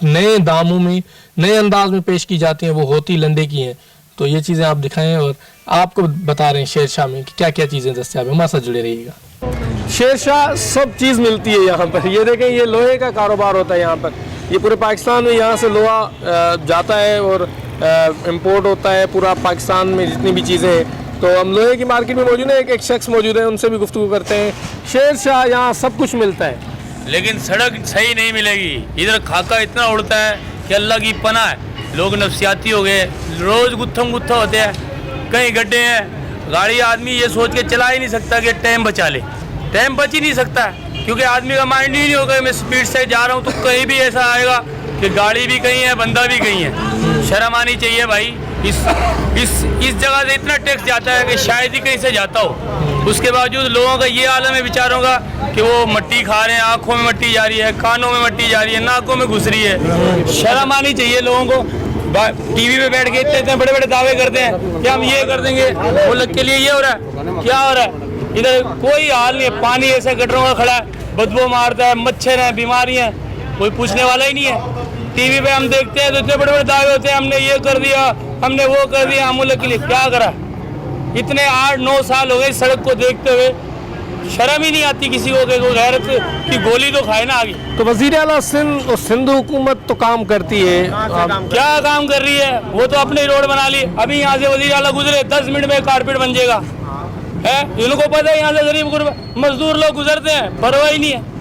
नए दामों में, नए अंदाज में पेश की जाती हैं, वो होती लंडे की हैं। तो ये चीज़ें आप दिखाएं और आपको बता रहे हैं शेरशाह में कि क्या क्या चीज़ें दस्तियाब हैं। हमारे साथ जुड़े रहिएगा। शेरशाह सब चीज़ मिलती है यहाँ पर। ये देखें, ये लोहे का कारोबार होता है यहाँ पर। ये पूरे पाकिस्तान में यहाँ से लोहा जाता है और इम्पोर्ट होता है पूरा पाकिस्तान में, जितनी भी चीज़ें हैं। तो हम लोहे की मार्केट में मौजूद है, एक शख्स मौजूद है, उनसे भी गुफ्तगू करते हैं। शेरशाह, यहाँ सब कुछ मिलता है लेकिन सड़क सही नहीं मिलेगी। इधर खाका इतना उड़ता है कि अल्लाह की पनाह है। लोग नफसियाती हो गए, रोज़ गुत्थम गुत्था होते हैं, कहीं गड्ढे हैं, गाड़ी आदमी ये सोच के चला ही नहीं सकता कि टाइम बचा ले। टाइम बच ही नहीं सकता क्योंकि आदमी का माइंड ही नहीं होगा मैं स्पीड से जा रहा हूँ, तो कहीं भी ऐसा आएगा कि गाड़ी भी कहीं है, बंदा भी कहीं है। शर्म आनी चाहिए भाई। इस जगह से इतना टैक्स जाता है कि शायद ही कहीं से जाता हो। उसके बावजूद लोगों का ये आलम है बेचारों का कि वो मट्टी खा रहे हैं, आंखों में मट्टी जा रही है, कानों में मट्टी जा रही है, नाकों में घुस रही है। शर्म आनी चाहिए लोगों को। टीवी पे बैठ के इतने बड़े बड़े दावे करते हैं कि हम ये कर देंगे, मुल्क के लिए ये हो रहा है, क्या हो रहा है? इधर कोई हाल नहीं है। पानी ऐसे गटरों का खड़ा है, बदबू मारता है, मच्छर है, बीमारियाँ, कोई पूछने वाला ही नहीं है। टीवी पे हम देखते हैं तो इतने बड़े बड़े दावे होते हैं, हमने ये कर दिया, हमने वो कर दिया। हम मुल्क के लिए क्या करा? इतने 8-9 साल हो गए सड़क को देखते हुए, शर्म ही नहीं आती किसी को कि गैरत की गोली तो खाए ना आगे। तो वज़ीर आला सिंध और सिंध हुकूमत तो काम करती है, क्या काम कर रही है? वो तो अपने रोड बना ली। अभी यहाँ से वज़ीर आला गुजरे, 10 मिनट में कारपेट बन जाएगा है। इनको पता है यहाँ से गरीब मजदूर लोग गुजरते हैं, परवाह ही नहीं है।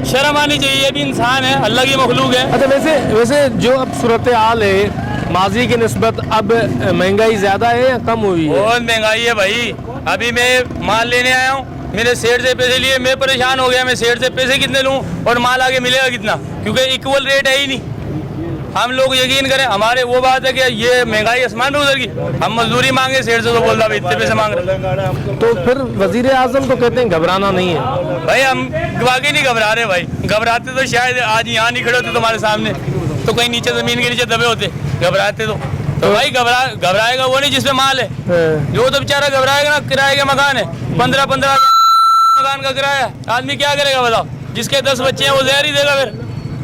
शर्म आनी चाहिए, ये भी इंसान है, अल्लाह की मखलूक है। अच्छा, वैसे जो अब सूरत हाल है माजी की निस्बत, अब महंगाई ज़्यादा है या कम हुई है? बहुत महंगाई है भाई। अभी मैं माल लेने आया हूँ, मेरे सेठ से पैसे लिए, मैं परेशान हो गया। मैं सेठ से पैसे कितने लूँ और माल आगे मिलेगा कितना, क्योंकि इक्वल रेट है ही नहीं। हम लोग यकीन करें, हमारे वो बात है कि ये महंगाई आसमान पे उतर गई। हम मजदूरी मांगे, सेठ से तो बोलता भाई इतने पैसे मांग रहे। तो फिर वजीर आजम तो कहते हैं घबराना नहीं है। भाई हम वाकई नहीं घबरा रहे भाई। घबराते तो शायद आज यहाँ नहीं खड़े होते तुम्हारे सामने, तो कहीं नीचे जमीन के नीचे दबे होते। घबराते तो भाई घबराएगा वो नहीं जिसमें माल है, जो तो बेचारा घबराएगा ना। किराए का मकान है, 15-15 मकान का किराया, आदमी क्या करेगा बताओ? जिसके 10 बच्चे हैं वो जहर ही देगा। फिर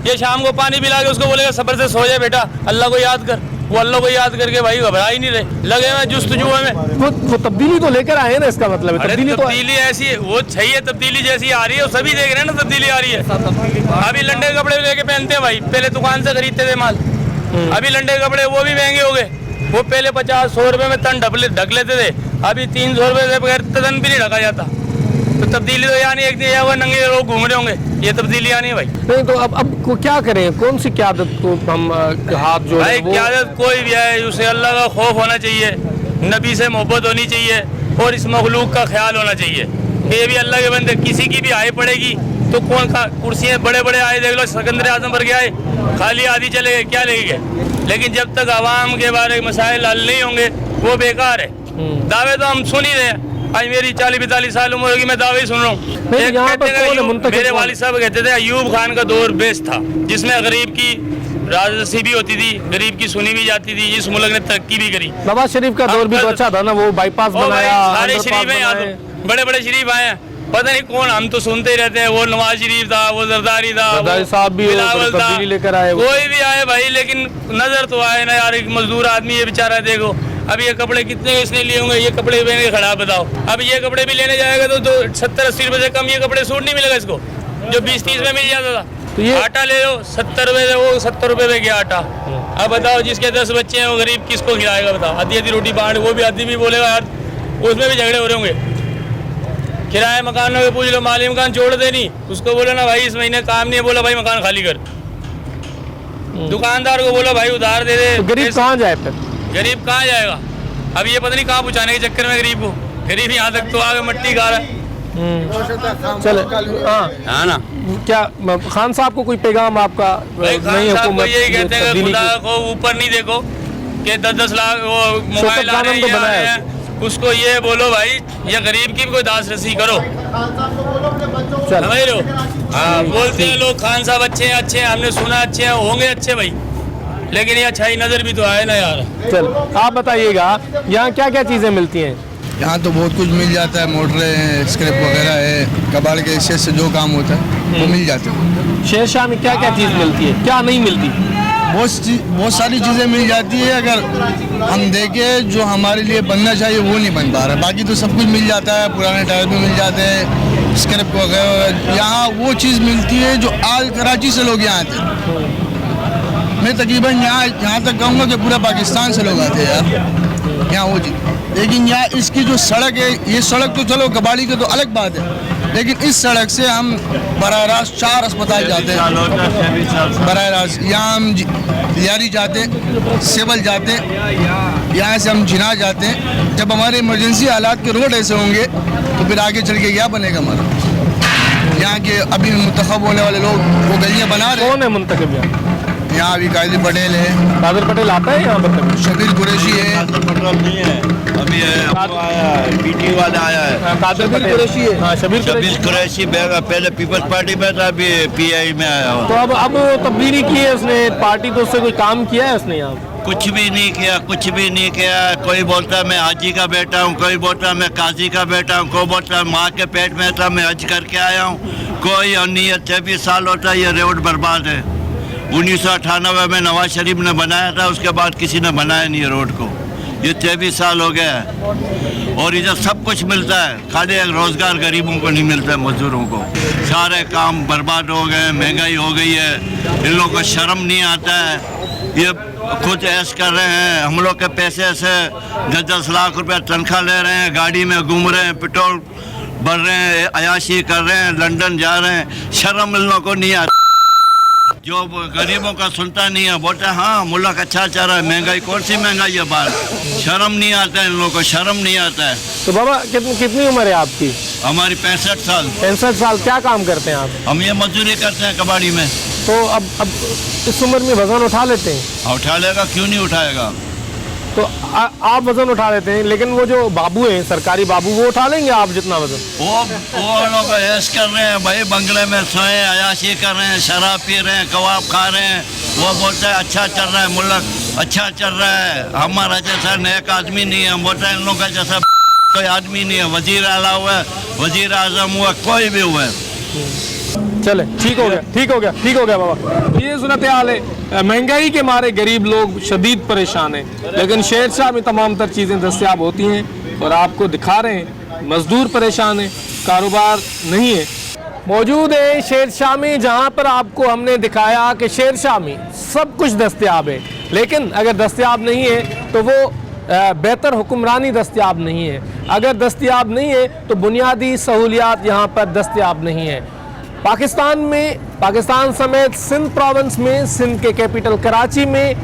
ये शाम को पानी पिला के उसको बोलेगा सब्र से सो जाए बेटा, अल्लाह को याद कर। वो अल्लाह को याद करके भाई घबरा ही नहीं रहे, लगे हुए जुस्तजू में। वो तब्दीली तो लेकर आए ना, इसका मतलब है तब्दीली ऐसी है, वो सही है, तब्दीली जैसी आ रही है, सभी देख रहे हैं ना तब्दीली आ रही है। अभी लंडे कपड़े लेके पहनते हैं भाई, पहले दुकान से खरीदते थे माल। अभी लंडे कपड़े वो भी महंगे हो गए। वो पहले 50-100 रुपए में तन ढक लेते थे, अभी 300 रुपये से बगैर तदन भी नहीं रखा जाता। तो तब्दीली तो यानी एक दिन या वो नंगे लोग घूम रहे होंगे, ये तब्दीली आनी है भाई। नहीं तो अब को क्या करें, कौन सी क्यादत को हम हाथ जोड़ें? भाई क्यादत कोई भी है, उसे अल्लाह का खौफ होना चाहिए, नबी से मोहब्बत होनी चाहिए और इस मखलूक का ख्याल होना चाहिए कि ये भी अल्लाह के बंदे, किसी की भी आय पड़ेगी तो कौन का कुर्सियाँ बड़े बड़े आए, देख लो सिकंदर आजम पर गए खाली आदि चले गए, क्या ले गए। लेकिन जब तक आवाम के बारे में मसाइल हल नहीं होंगे वो बेकार है। दावे तो हम सुन ही रहे हैं, आज मेरी 40-42 साल उम्र होगी, मैं दावे ही सुन रहा हूँ। मेरे वालिद साहब कहते थे अयूब खान का दौर बेस्ट था, जिसमें गरीब की राजसी भी होती थी, गरीब की सुनी भी जाती थी, इस मुल्क ने तरक्की भी करी। नवाज शरीफ का दौर भी तो अच्छा था ना, वो बाईपास बनाया, सारे शरीफ हैं यहाँ तो, बड़े बड़े शरीफ आए हैं, पता नहीं कौन, हम तो सुनते ही रहते हैं, वो नवाज शरीफ था, वो जरदारी था, जरदारी साहब भी बिलावल था, लेकर आए, कोई भी आए भाई, लेकिन नजर तो आए ना यार। एक मजदूर आदमी ये बेचारा देखो, अब ये कपड़े कितने इसने लिए होंगे, ये कपड़े पहन के खड़ा बताओ। अब ये कपड़े भी लेने जाएगा तो 70-80 रुपए से कम ये कपड़े सूट नहीं मिलेगा इसको, जो 20-30 में मिल जाता था। तो ये आटा ले लो 70 रुपए से, वो 70 रुपए में गया आटा। अब बताओ जिसके 10 बच्चे हैं वो गरीब किसको खिलाएगा बताओ। आधी रोटी बांट, वो भी आधी भी बोलेगा यार, उसमें भी झगड़े हो रहे होंगे। किराए मकान में पूछ लो, माली मकान छोड़ दे नहीं, उसको बोलो ना भाई इस महीने काम नहीं है, बोला भाई मकान खाली कर। दुकानदार को बोलो भाई उधार दे दे। तो गरीब कहाँ जाए फिर? गरीब कहाँ जाएगा? अब ये पता नहीं कहाँ पहुँचाने के चक्कर में गरीब को, गरीब यहाँ तक तो आगे मट्टी खा रहा है। चले हाँ ना, क्या खान साहब को कोई पैगाम आपका? खान साहब को यही कहते हैं कि खुदा को ऊपर नहीं देखो कि 10-10 लाख वो मोबाइल आ रहे हैं, उसको ये बोलो भाई ये गरीब की भी कोई दास रसी करो। समझ लो, हाँ बोलते हैं लोग खान साहब अच्छे हैं, हमने सुना अच्छे हैं, होंगे अच्छे भाई, लेकिन ये अच्छाई नजर भी तो आए ना यार। चल आप बताइएगा यहाँ क्या क्या चीजें मिलती हैं? यहाँ तो बहुत कुछ मिल जाता है, मोटरें हैं, स्क्रैप वगैरह है, कबाड़ के हिस्से से जो काम होता है वो मिल जाते हैं। शेरशाह में क्या क्या चीज़ मिलती है, क्या नहीं मिलती? बहुत सारी चीज़ें मिल जाती है, अगर हम देखें जो हमारे लिए बनना चाहिए वो नहीं बन पा रहा। बाकी तो सब कुछ मिल जाता है, पुराने टायर भी मिल जाते हैं, स्क्रैप वगैरह। यहाँ वो चीज़ मिलती है जो आज कराची से लोग यहाँ आते हैं। मैं तकरीबन यहाँ तक कहूँगा कि पूरा पाकिस्तान से लोग आते हैं यार यहाँ वो चीज़। लेकिन यहाँ इसकी जो सड़क है, ये सड़क तो चलो कबाड़ी की तो अलग बात है, लेकिन इस सड़क से हम बराह रास्त 4 अस्पताल जाते हैं। बराह रास्त यहाँ हम लियारी जाते, सिवल जाते, यहाँ से हम जिना जाते हैं। जब हमारे इमरजेंसी हालात के रोड ऐसे होंगे तो फिर आगे चल के क्या बनेगा हमारा? यहाँ के अभी मुंतखब होने वाले लोग वो गलियाँ बना रहे हैं। कौन है मुंतखब यहाँ अभी कादिर पटेल है। कादिर पटेल आता है यहाँ पर? शबीर कुरैशी है। नहीं है अभी आया है, पीटी वाला आया है। कादिर कुरैशी है। हाँ, शबीर कुरैशी पहले पीपल्स पार्टी में था, अभी पीआई में आया हूँ। तो अब तब्दीली की है उसने, पार्टी तो उससे कोई काम किया है उसने यहाँ? कुछ भी नहीं किया, कुछ भी नहीं किया। कोई बोलता है मैं हाजी का बेटा हूँ, कोई बोलता है मैं काजी का बेटा हूँ, कोई बोलता है माँ के पेट में था मैं हज करके आया हूँ। कोई नहीं है। 23 साल होता है ये रोड बर्बाद है। 1998 में नवाज शरीफ ने बनाया था, उसके बाद किसी ने बनाया नहीं है रोड को। ये 23 साल हो गया है और इधर सब कुछ मिलता है, खाली एक रोजगार गरीबों को नहीं मिलता है, मजदूरों को। सारे काम बर्बाद हो गए, महंगाई हो गई है, इन लोगों को शर्म नहीं आता है। ये खुद ऐश कर रहे हैं, हम लोग के पैसे से 10-10 लाख रुपए तनख्वाह ले रहे हैं, गाड़ी में घूम रहे हैं, पेट्रोल भर रहे हैं, अयाशी कर रहे हैं, लंदन जा रहे हैं। शर्म इन लोगों को नहीं आता। जो गरीबों का सुनता नहीं है, बोलता है हाँ मुल्क अच्छा चल रहा है, महंगाई कौन सी महंगाई है बात। शर्म नहीं आता है इन लोगों को, शर्म नहीं आता है। तो बाबा कितनी उम्र है आपकी? हमारी 65 साल। 65 साल। क्या काम करते हैं आप? हम ये मजदूरी करते हैं कबाड़ी में। तो अब इस उम्र में वजन उठा लेते हैं? उठा लेगा, क्यों नहीं उठाएगा। तो आप वजन उठा लेते हैं, लेकिन वो जो बाबू हैं सरकारी बाबू, वो उठा लेंगे आप जितना वजन? वो लोग ऐश कर रहे हैं भाई, बंगले में सोए, अयाशी कर रहे हैं, शराब पी रहे हैं, कबाब खा रहे हैं। वो बोलते हैं अच्छा चल रहा है मुल्क, अच्छा चल रहा है, हमारा जैसा नेक आदमी नहीं है। बोलते हैं इन लोगों का जैसा कोई आदमी नहीं है। वजीर आला हुआ है, वजीर आजम हुआ, कोई भी हुआ है। चले ठीक हो गया बाबा। ये सूरत हाल है, महंगाई के मारे गरीब लोग शदीद परेशान हैं, लेकिन शेरशाह में तमाम तर चीज़ें दस्तयाब होती हैं और आपको दिखा रहे हैं। मजदूर परेशान हैं, कारोबार नहीं है। मौजूद है शेरशाह में, जहाँ पर आपको हमने दिखाया कि शेरशाह में सब कुछ दस्तयाब है, लेकिन अगर दस्तयाब नहीं है तो वो बेहतर हुक्मरानी दस्तयाब नहीं है। अगर दस्तयाब नहीं है तो बुनियादी सहूलियात यहाँ पर दस्तयाब नहीं है। पाकिस्तान समेत सिंध प्रोविंस में, सिंध के कैपिटल कराची में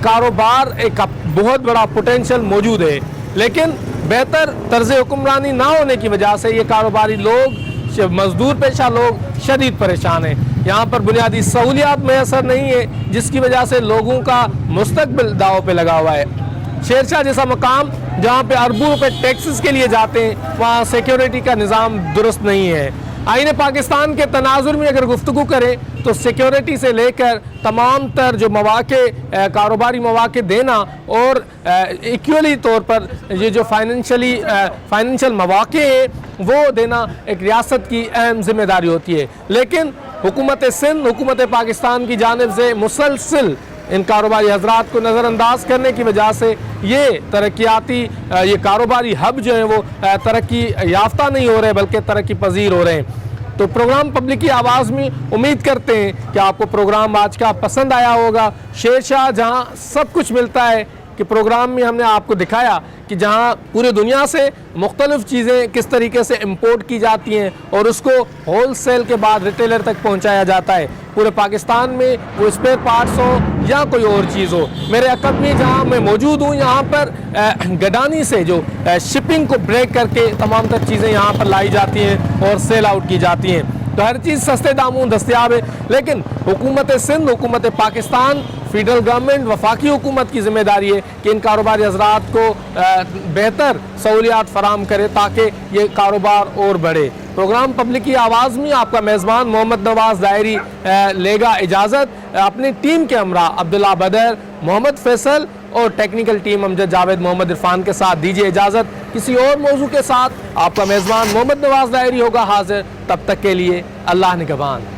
कारोबार एक बहुत बड़ा पोटेंशियल मौजूद है, लेकिन बेहतर तर्ज हुक्मरानी ना होने की वजह से ये कारोबारी लोग, मजदूर पेशा लोग शदीद परेशान हैं। यहाँ पर बुनियादी सहूलियात मैसर नहीं है, जिसकी वजह से लोगों का मुस्तकबिल दाव पे लगा हुआ है। शेरशाह जैसा मकाम जहाँ पे अरबों रुपए टैक्सेस के लिए जाते हैं, वहाँ सिक्योरिटी का निज़ाम दुरुस्त नहीं है। आईने पाकिस्तान के तनाजुर में अगर गुफ्तगू करें तो सिक्योरिटी से लेकर तमाम तर जो मौके, कारोबारी मौके देना और इक्वली तौर पर ये जो फाइनेंशियल मौके हैं वो देना एक रियासत की अहम जिम्मेदारी होती है। लेकिन हुकूमत सिंध, हुकूमत पाकिस्तान की जानिब से मुसलसल इन कारोबारी हजरात को नज़रअंदाज करने की वजह से ये तरक्याती, ये कारोबारी हब जो हैं वो तरक्की याफ्ता नहीं हो रहे बल्कि तरक्की पजीर हो रहे हैं। तो प्रोग्राम पब्लिक की आवाज़ में उम्मीद करते हैं कि आपको प्रोग्राम आज का पसंद आया होगा। शेरशाह जहां सब कुछ मिलता है कि प्रोग्राम में हमने आपको दिखाया कि जहां पूरी दुनिया से मुख्तलिफ चीज़ें किस तरीके से इंपोर्ट की जाती हैं और उसको होल सेल के बाद रिटेलर तक पहुंचाया जाता है। पूरे पाकिस्तान में वो स्पेयर पार्ट्स हो या कोई और चीज़ हो। मेरे अकब में जहां मैं मौजूद हूं, यहाँ पर गडानी से जो शिपिंग को ब्रेक करके तमाम तर चीज़ें यहाँ पर लाई जाती हैं और सेल आउट की जाती हैं। तो हर चीज़ सस्ते दामों दस्तयाब है, लेकिन हुकूमत सिंध, हुकूमत पाकिस्तान, फेडरल गवर्नमेंट, वफाकी हुकूमत की जिम्मेदारी है कि इन कारोबारी हजरात को बेहतर सहूलियात फराम करे ताकि ये कारोबार और बढ़े। प्रोग्राम पब्लिक की आवाज़ में आपका मेज़बान मोहम्मद नवाज़ दायरी लेगा इजाज़त। अपनी टीम के हमरा अब्दुल्ला बदर, मोहम्मद फैसल और टेक्निकल टीम अमजद जावेद मोहम्मद इरफान के साथ दीजिए इजाज़त। किसी और मौजू के साथ आपका मेज़बान मोहम्मद नवाज़ दायरी होगा हाजिर। तब तक के लिए अल्लाह निगहबान।